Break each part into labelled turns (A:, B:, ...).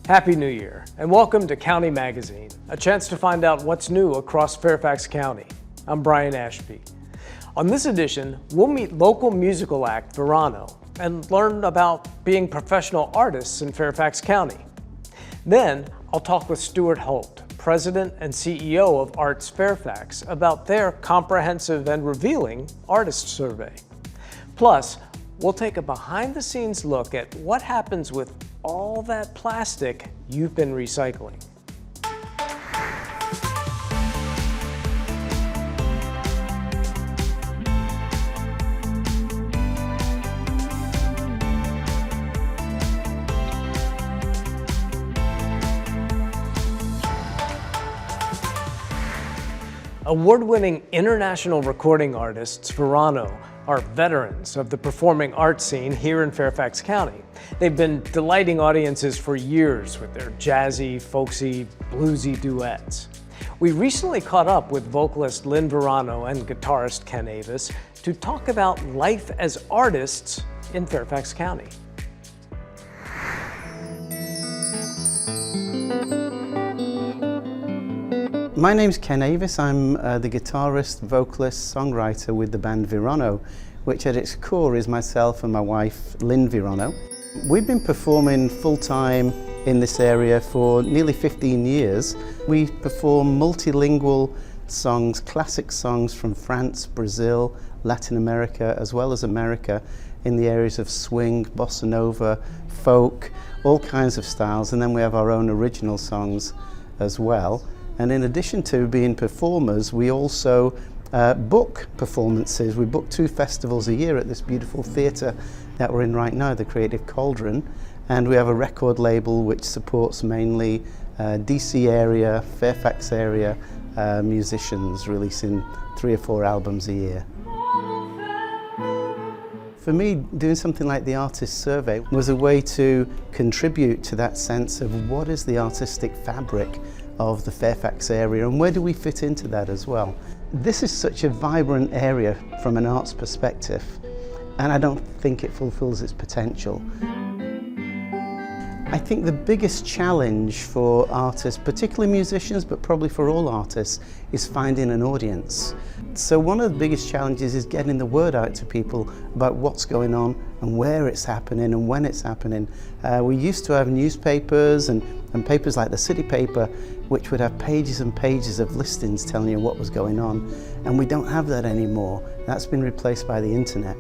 A: Happy New Year, and welcome to County Magazine, a chance to find out what's new across Fairfax County. I'm Brian Ashby. On this edition, we'll meet local musical act Veronneau and learn about being professional artists in Fairfax County. Then, I'll talk with Stuart Holt, President and CEO of ArtsFairfax, about their comprehensive and revealing artist survey. Plus, we'll take a behind-the-scenes look at what happens with all that plastic you've been recycling. Award-winning international recording artists Veronneau are veterans of the performing arts scene here in Fairfax County. They've been delighting audiences for years with their jazzy, folksy, bluesy duets. We recently caught up with vocalist Lynn Veronneau and guitarist Ken Avis to talk about life as artists in Fairfax County.
B: My name's Ken Avis. I'm the guitarist, vocalist, songwriter with the band Veronneau, which at its core is myself and my wife, Lynn Veronneau. We've been performing full-time in this area for nearly 15 years. We perform multilingual songs, classic songs from France, Brazil, Latin America, as well as America, in the areas of swing, bossa nova, folk, all kinds of styles, and then we have our own original songs as well. And in addition to being performers, we also book performances. We book 2 festivals a year at this beautiful theatre that we're in right now, the Creative Cauldron. And we have a record label which supports mainly DC area, Fairfax area musicians, releasing 3 or 4 albums a year. For me, doing something like the artist survey was a way to contribute to that sense of what is the artistic fabric of the Fairfax area and where do we fit into that as well. This is such a vibrant area from an arts perspective, and I don't think it fulfills its potential. I think the biggest challenge for artists, particularly musicians, but probably for all artists, is finding an audience. So one of the biggest challenges is getting the word out to people about what's going on and where it's happening and when it's happening. We used to have newspapers and papers like the City Paper, which would have pages and pages of listings telling you what was going on, and we don't have that anymore. That's been replaced by the internet.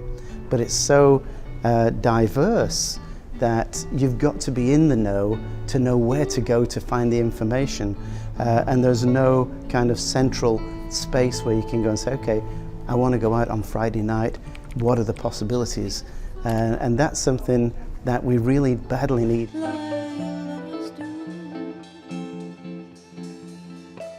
B: But it's so diverse that you've got to be in the know to know where to go to find the information. And there's no kind of central space where you can go and say, okay, I want to go out on Friday night, what are the possibilities? And that's something that we really badly need.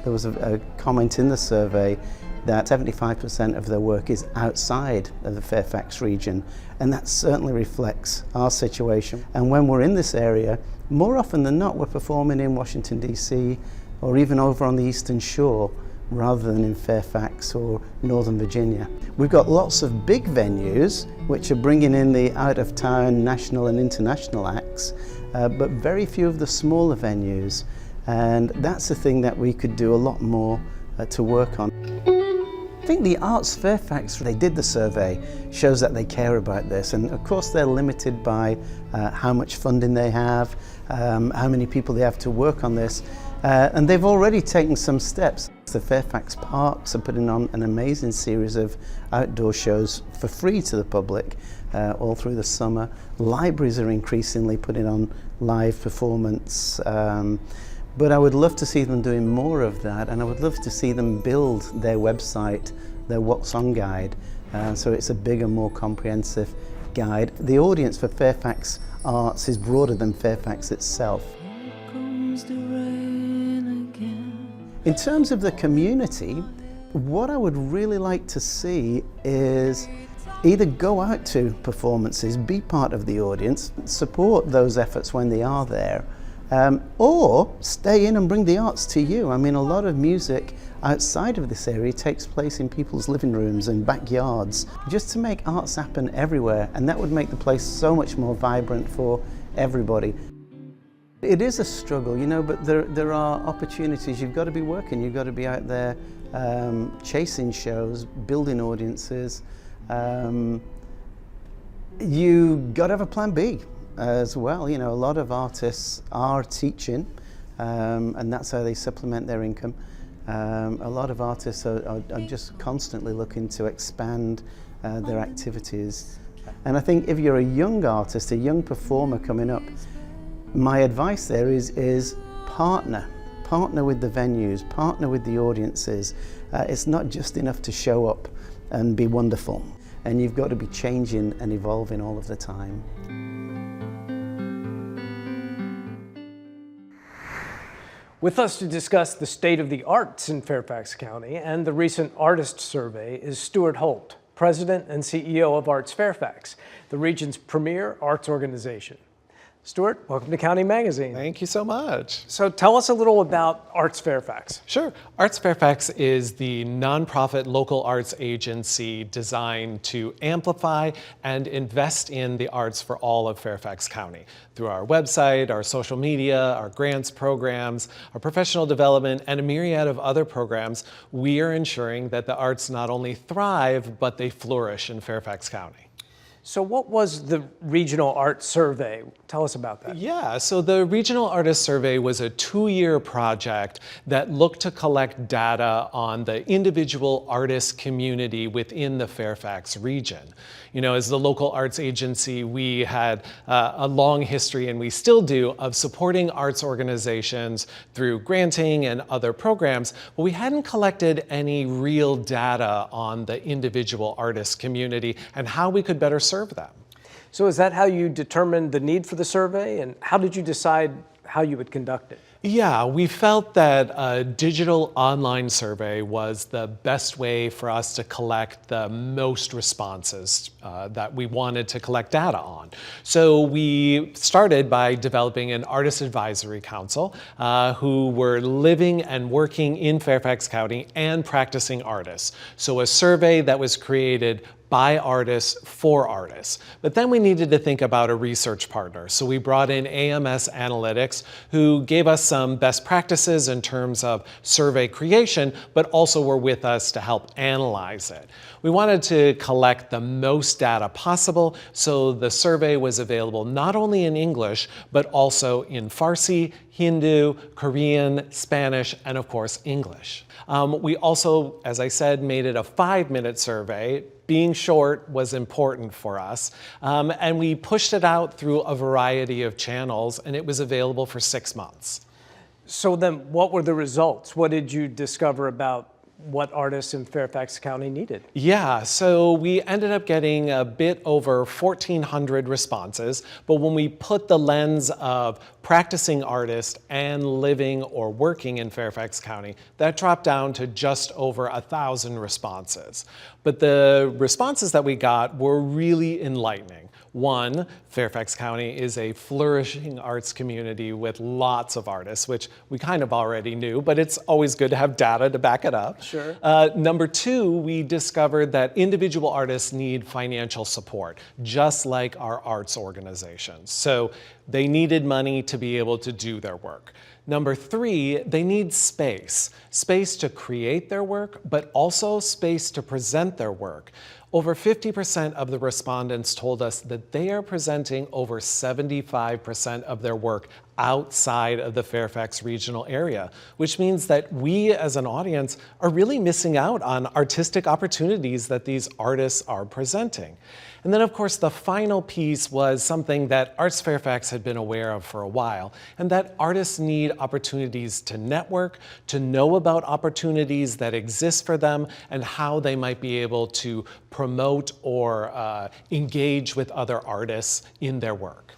B: There was a comment in the survey that 75% of their work is outside of the Fairfax region, and that certainly reflects our situation. And when we're in this area, more often than not, we're performing in Washington, DC, or even over on the Eastern Shore, rather than in Fairfax or Northern Virginia. We've got lots of big venues, which are bringing in the out-of-town national and international acts, but very few of the smaller venues. And that's the thing that we could do a lot more to work on. I think the ArtsFairfax, they did the survey, shows that they care about this, and of course they're limited by how much funding they have, how many people they have to work on this, and they've already taken some steps. The Fairfax Parks are putting on an amazing series of outdoor shows for free to the public all through the summer. Libraries are increasingly putting on live performance. But I would love to see them doing more of that, and I would love to see them build their website, their What's On guide, so it's a bigger, more comprehensive guide. The audience for Fairfax Arts is broader than Fairfax itself. In terms of the community, what I would really like to see is either go out to performances, be part of the audience, support those efforts when they are there, or stay in and bring the arts to you. I mean, a lot of music outside of this area takes place in people's living rooms and backyards, just to make arts happen everywhere, and that would make the place so much more vibrant for everybody. It is a struggle, you know, but there are opportunities. You've got to be working, you've got to be out there chasing shows, building audiences. You got to have a plan B as well. You know, a lot of artists are teaching, and that's how they supplement their income. A lot of artists are just constantly looking to expand their activities. And I think if you're a young artist, a young performer coming up, my advice there is partner with the venues, partner with the audiences. It's not just enough to show up and be wonderful, and you've got to be changing and evolving all of the time.
A: With us to discuss the state of the arts in Fairfax County and the recent artist survey is Stuart Holt, President and CEO of ArtsFairfax, the region's premier arts organization. Stuart, welcome to County Magazine.
C: Thank you so much.
A: So tell us a little about ArtsFairfax.
C: Sure. ArtsFairfax is the nonprofit local arts agency designed to amplify and invest in the arts for all of Fairfax County. Through our website, our social media, our grants programs, our professional development, and a myriad of other programs, we are ensuring that the arts not only thrive, but they flourish in Fairfax County.
A: So what was the Regional Arts Survey? Tell us about that.
C: Yeah, so the Regional Artist Survey was a 2-year project that looked to collect data on the individual artist community within the Fairfax region. You know, as the local arts agency, we had a long history, and we still do, of supporting arts organizations through granting and other programs, but we hadn't collected any real data on the individual artist community and how we could better serve them.
A: So is that how you determined the need for the survey, and how did you decide how you would conduct it?
C: Yeah, we felt that a digital online survey was the best way for us to collect the most responses that we wanted to collect data on. So we started by developing an artist advisory council who were living and working in Fairfax County and practicing artists. So a survey that was created by artists for artists. But then we needed to think about a research partner. So we brought in AMS Analytics, who gave us some best practices in terms of survey creation, but also were with us to help analyze it. We wanted to collect the most data possible, so the survey was available not only in English, but also in Farsi, Hindu, Korean, Spanish, and of course, English. We also, as I said, made it a 5-minute survey. Being short was important for us, and we pushed it out through a variety of channels, and it was available for 6 months.
A: So then what were the results? What did you discover about what artists in Fairfax County needed? Yeah, so we ended up getting a bit over 1,400 responses, but when we put the lens of practicing artists and living or working in Fairfax County, that dropped down to just over 1,000 responses. But the responses that we got were really enlightening. One, Fairfax County is a flourishing arts community with lots of artists, which we kind of already knew, but it's always good to have data to back it up. Sure.
C: Number two, we discovered that individual artists need financial support, just like our arts organizations. So they needed money to be able to do their work. Number three, they need space. Space to create their work, but also space to present their work. Over 50% of the respondents told us that they are presenting over 75% of their work outside of the Fairfax regional area, which means that we as an audience are really missing out on artistic opportunities that these artists are presenting. And then, of course, the final piece was something that ArtsFairfax had been aware of for a while, and that artists need opportunities to network, to know about opportunities that exist for them, and how they might be able to promote or engage with other artists in their work.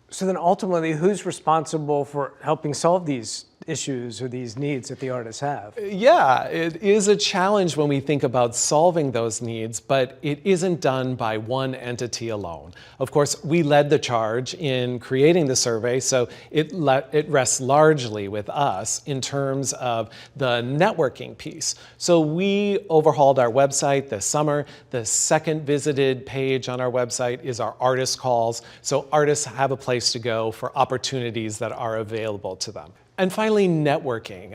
A: So then ultimately, who's responsible for helping solve these issues or these needs that the artists have.
C: Yeah, it is a challenge when we think about solving those needs, but it isn't done by one entity alone. Of course, we led the charge in creating the survey, so it rests largely with us in terms of the networking piece. So we overhauled our website this summer. The second visited page on our website is our artist calls, so artists have a place to go for opportunities that are available to them. And finally, networking,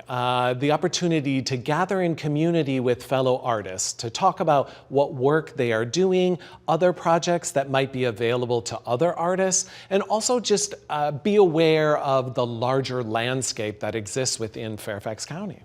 C: the opportunity to gather in community with fellow artists, to talk about what work they are doing, other projects that might be available to other artists, and also just be aware of the larger landscape that exists within Fairfax County.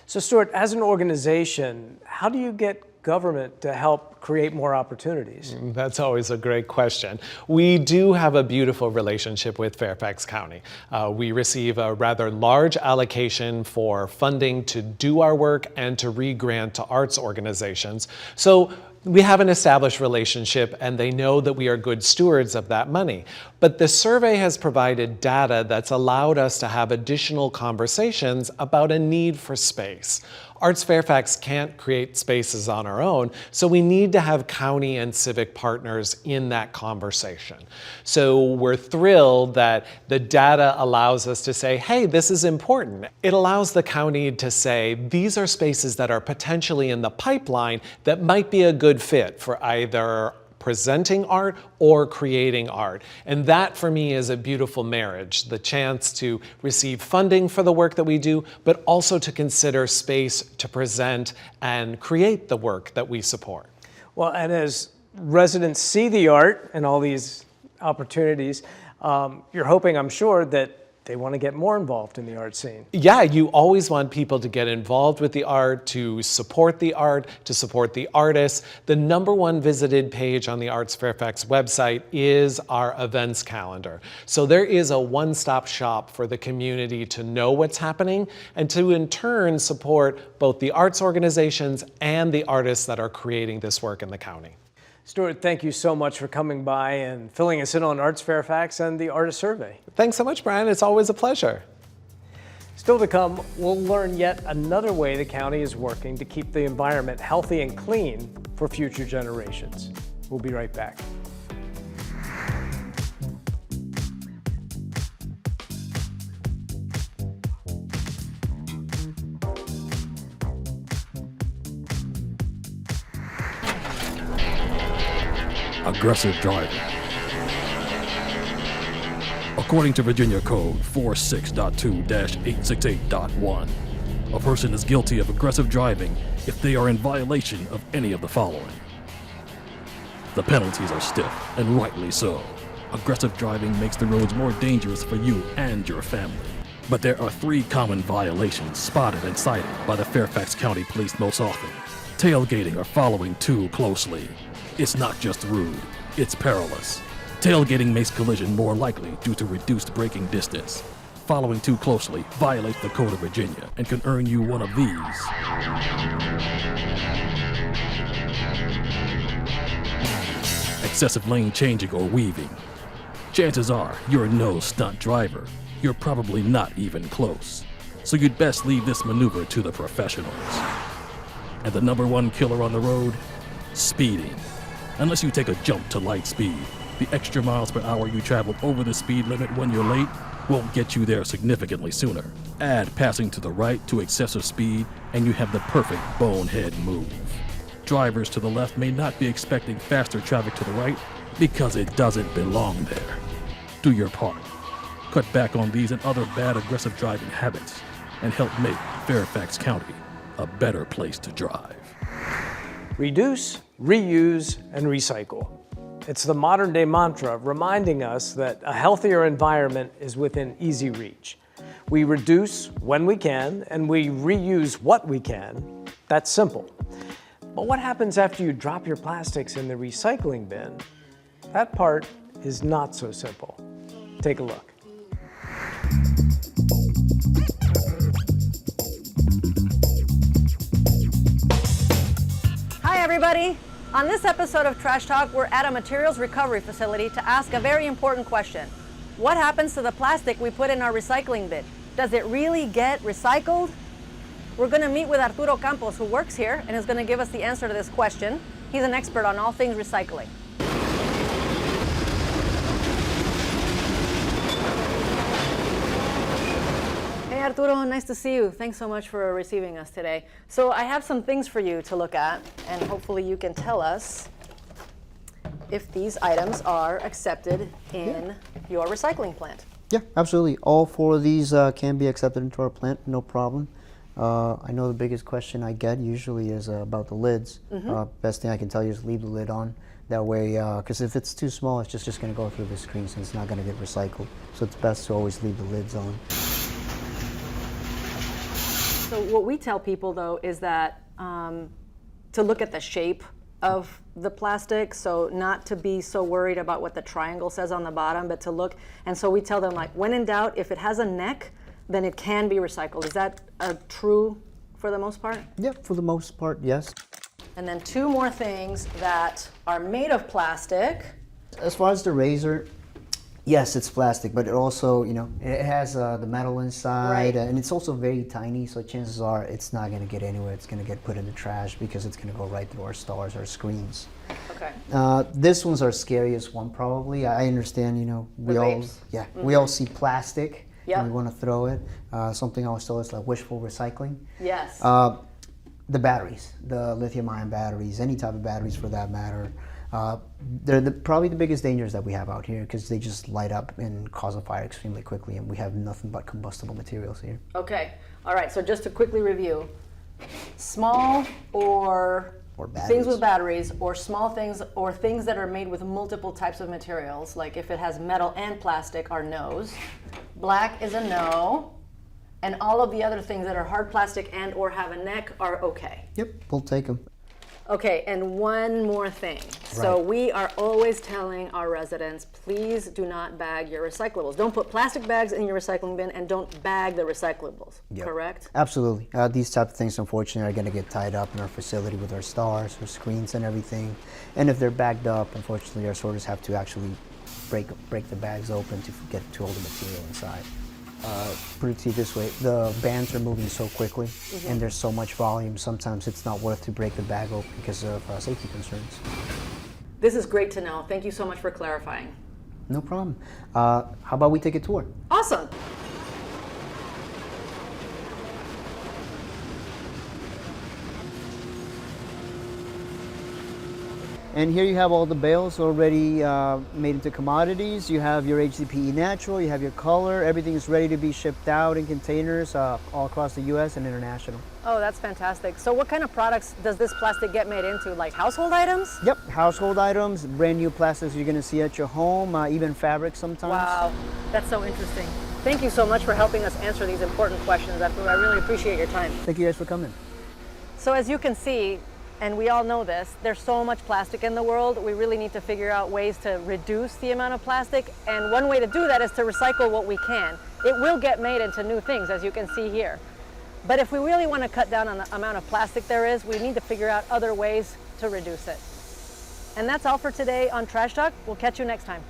A: So Stuart, as an organization, how do you get government to help create more opportunities?
C: That's always a great question. We do have a beautiful relationship with Fairfax County. We receive a rather large allocation for funding to do our work and to re-grant to arts organizations. So we have an established relationship and they know that we are good stewards of that money. But the survey has provided data that's allowed us to have additional conversations about a need for space. ArtsFairfax can't create spaces on our own, so we need to have county and civic partners in that conversation. So we're thrilled that the data allows us to say, hey, this is important. It allows the county to say, these are spaces that are potentially in the pipeline that might be a good fit for either presenting art or creating art. And that for me is a beautiful marriage, the chance to receive funding for the work that we do, but also to consider space to present and create the work that we support.
A: Well, and as residents see the art and all these opportunities, you're hoping, I'm sure, that they want to get more involved in the art scene.
C: Yeah, you always want people to get involved with the art, to support the artists. The #1 visited page on the ArtsFairfax website is our events calendar. So there is a one-stop shop for the community to know what's happening and to in turn support both the arts organizations and the artists that are creating this work in the county.
A: Stuart, thank you so much for coming by and filling us in on ArtsFairfax and the Artist Survey.
C: Thanks so much, Brian. It's always a pleasure.
A: Still to come, we'll learn yet another way the county is working to keep the environment healthy and clean for future generations. We'll be right back.
D: Aggressive driving. According to Virginia Code 46.2-868.1, a person is guilty of aggressive driving if they are in violation of any of the following. The penalties are stiff, and rightly so. Aggressive driving makes the roads more dangerous for you and your family. But there are 3 common violations spotted and cited by the Fairfax County Police most often. Tailgating or following too closely. It's not just rude, it's perilous. Tailgating makes collision more likely due to reduced braking distance. Following too closely violates the Code of Virginia and can earn you one of these. Excessive lane changing or weaving. Chances are you're no stunt driver. You're probably not even close. So you'd best leave this maneuver to the professionals. And the #1 killer on the road? Speeding. Unless you take a jump to light speed, the extra miles per hour you travel over the speed limit when you're late won't get you there significantly sooner. Add passing to the right to excessive speed, and you have the perfect bonehead move. Drivers to the left may not be expecting faster traffic to the right because it doesn't belong there. Do your part. Cut back on these and other bad aggressive driving habits, and help make Fairfax County a better place to drive.
A: Reduce, reuse, and recycle. It's the modern day mantra reminding us that a healthier environment is within easy reach. We reduce when we can, and we reuse what we can. That's simple. But what happens after you drop your plastics in the recycling bin? That part is not so simple. Take a look.
E: Hi everybody! On this episode of Trash Talk, we're at a materials recovery facility to ask a very important question. What happens to the plastic we put in our recycling bin? Does it really get recycled? We're going to meet with Arturo Campos, who works here and is going to give us the answer to this question. He's an expert on all things recycling. Hey Arturo, nice to see you. Thanks so much for receiving us today. So I have some things for you to look at, and hopefully you can tell us if these items are accepted in your recycling plant.
F: Yeah, absolutely. All 4 of these can be accepted into our plant, no problem. I know the biggest question I get usually is about the lids. Best thing I can tell you is leave the lid on. That way, because if it's too small, it's just going to go through the screen, so it's not going to get recycled. So it's best to always leave the lids on.
E: So what we tell people, though, is that to look at the shape of the plastic, so not to be so worried about what the triangle says on the bottom, but to look, and so we tell them, like, when in doubt, if it has a neck, then it can be recycled. Is that true for the most part?
F: Yeah, for the most part, yes.
E: And then 2 more things that are made of plastic.
F: As far as the razor, yes, it's plastic, but it also, you know, it has the metal inside,
E: Right.
F: And it's also very tiny, so chances are it's not going to get anywhere. It's going to get put in the trash because it's going to go right through our stars, our screens.
E: Okay.
F: This one's our scariest one, probably. I understand, you know, we all see plastic.
E: Yep.
F: And we want to throw it. Something I always tell is like wishful recycling.
E: Yes.
F: The batteries, the lithium-ion batteries, any type of batteries for that matter, they're probably the biggest dangers that we have out here because they just light up and cause a fire extremely quickly, and we have nothing but combustible materials here.
E: Okay. All right. So just to quickly review, small or
F: batteries.
E: things with batteries, or small things, or things that are made with multiple types of materials, like if it has metal and plastic, are no's. Black is a no. And all of the other things that are hard plastic and or have a neck are okay.
F: Yep, we'll take them.
E: Okay, and one more thing. So we are always telling our residents, please do not bag your recyclables. Don't put plastic bags in your recycling bin, and don't bag the recyclables, correct?
F: Absolutely. These type of things, unfortunately, are going to get tied up in our facility with our stars, our screens, and everything. And if they're bagged up, unfortunately, our sorters have to actually break the bags open to get to all the material inside. Put it to you this way, the bands are moving so quickly and there's so much volume, sometimes it's not worth to break the bag open because of safety concerns.
E: This is great to know. Thank you so much for clarifying.
F: No problem. How about we take a tour?
E: Awesome.
F: And here you have all the bales already made into commodities. You have your HDPE natural, you have your color, everything is ready to be shipped out in containers all across the US and international.
E: Oh, that's fantastic. So what kind of products does this plastic get made into? Like household items?
F: Yep, household items, brand new plastics you're gonna see at your home, even fabric sometimes.
E: Wow, that's so interesting. Thank you so much for helping us answer these important questions. I really appreciate your time.
F: Thank you guys for coming.
E: So as you can see, and we all know this, there's so much plastic in the world. We really need to figure out ways to reduce the amount of plastic. And one way to do that is to recycle what we can. It will get made into new things, as you can see here. But if we really want to cut down on the amount of plastic there is, we need to figure out other ways to reduce it. And that's all for today on Trash Talk. We'll catch you next time.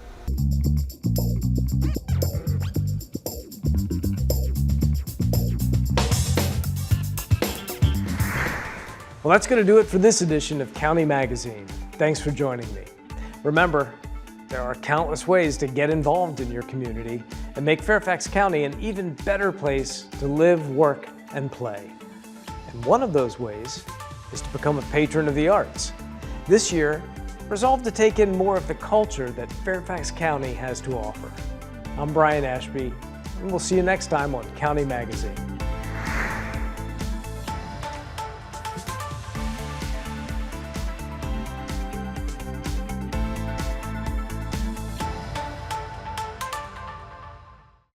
A: Well, that's going to do it for this edition of County Magazine. Thanks for joining me. Remember, there are countless ways to get involved in your community and make Fairfax County an even better place to live, work, and play. And one of those ways is to become a patron of the arts. This year, resolve to take in more of the culture that Fairfax County has to offer. I'm Brian Ashby, and we'll see you next time on County Magazine.